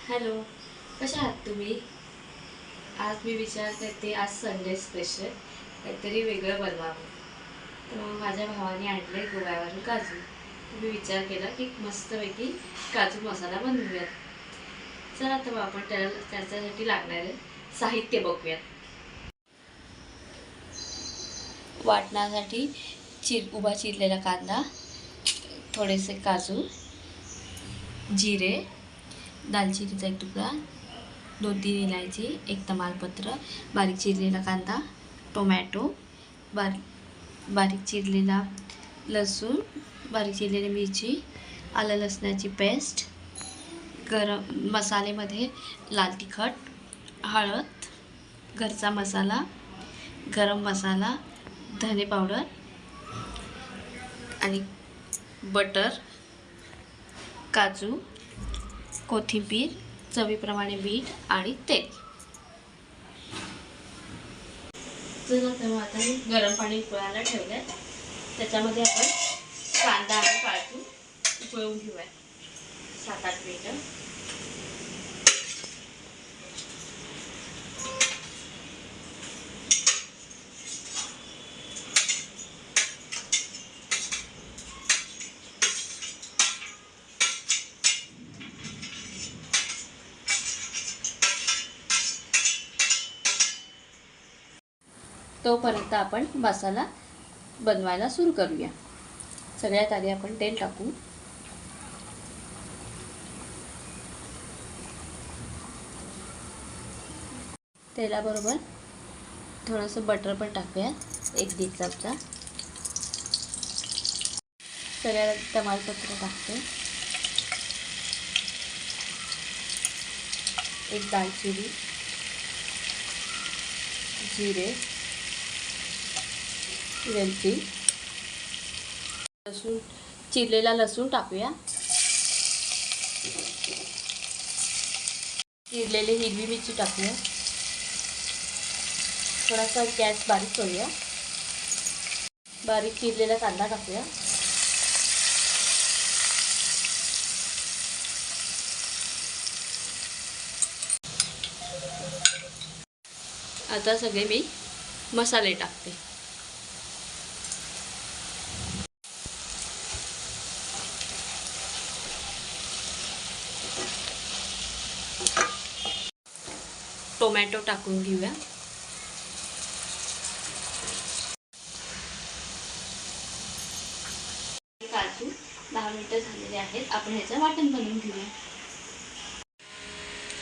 Hello, कशा आहात तुम्ही? आज मी विचार करते, आज संडे स्पेशल काहीतरी वेगळं बनवावं. तर मग माझ्या भावाने आणले गोव्यावरून काजू. तर मी विचार केला की मस्तपैकी काजू मसाला बनवूयात. चला तर मग आपण त्याच्यासाठी लागणारे साहित्य बघूयात. वाटण्यासाठी उभा चिरलेला कांदा, थोडेसे काजू, जिरे, दालचिनीचा एक तुकडा, 2-3 इलायची, एक तमालपत्र, बारीक चिरलेला कांदा, टोमॅटो, बारीक चिरलेला लसूण, बारीक चिरलेली मिरची, आलं लसणाची पेस्ट, गरम मसालेमध्ये लाल तिखट, हळद, घरचा मसाला, गरम मसाला, धने पावडर आणि बटर, काजू, कोथिंबीर, चवीप्रमाणे मीठ आणि तेल. चला तेव्हा आता मी गरम पाणी उकळायला ठेवलंय. त्याच्यामध्ये आपण कांदा आणि काजू उकळून घेऊया 7-8 मिनिटं. तोपर्यंत आपण मसाला बनवायला सुरू करूया. सगळ्यात आधी आपण तेल टाकू. तेलाबरोबर थोडंसं बटर पण टाकूया, 1-1.5 चमचा. सगळ्यात तमालपत्र टाकते, एक दालचिनी, जिरे, वेलची, लसूण, चिरलेला लसूण टाकूया. चिरलेली हिरवी मिरची टाकूया. थोडासा गॅस बारीक करूया. बारीक चिरलेला कांदा टाकूया. आता सगळे मी मसाले टाकते. टोमॅटो टाकून घेऊया. काजू 10 मिनिटं झालेले आहेत. आपण ह्याचं वाटण बनवून घेऊया.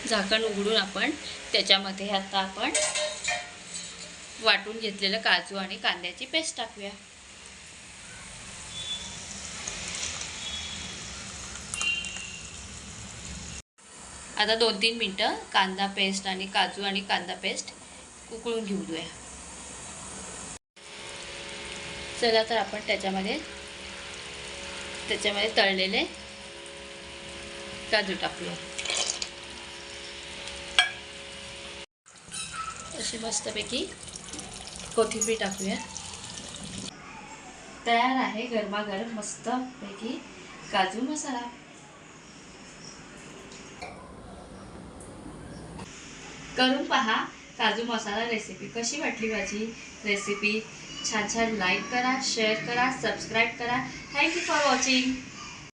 झाकण उघडून आपण त्याच्यामध्ये आता आपण वाटून घेतलेलं काजू आणि कांद्याची पेस्ट टाकूया. आता 2-3 मिनिटं कांदा पेस्ट आणि काजू आणि कांदा पेस्ट उकळून घेऊ द्या. चला तर आपण त्याच्यामध्ये तळलेले काजू टाकूया. अशी मस्तपैकी कोथिंबीर टाकूया. तयार आहे गरमागरम मस्तपैकी काजू मसाला. करून पहा काजू मसाला रेसिपी. कशी वाटली माझी रेसिपी? छान लाईक करा, शेअर करा, सबस्क्राईब करा. Thank you for watching.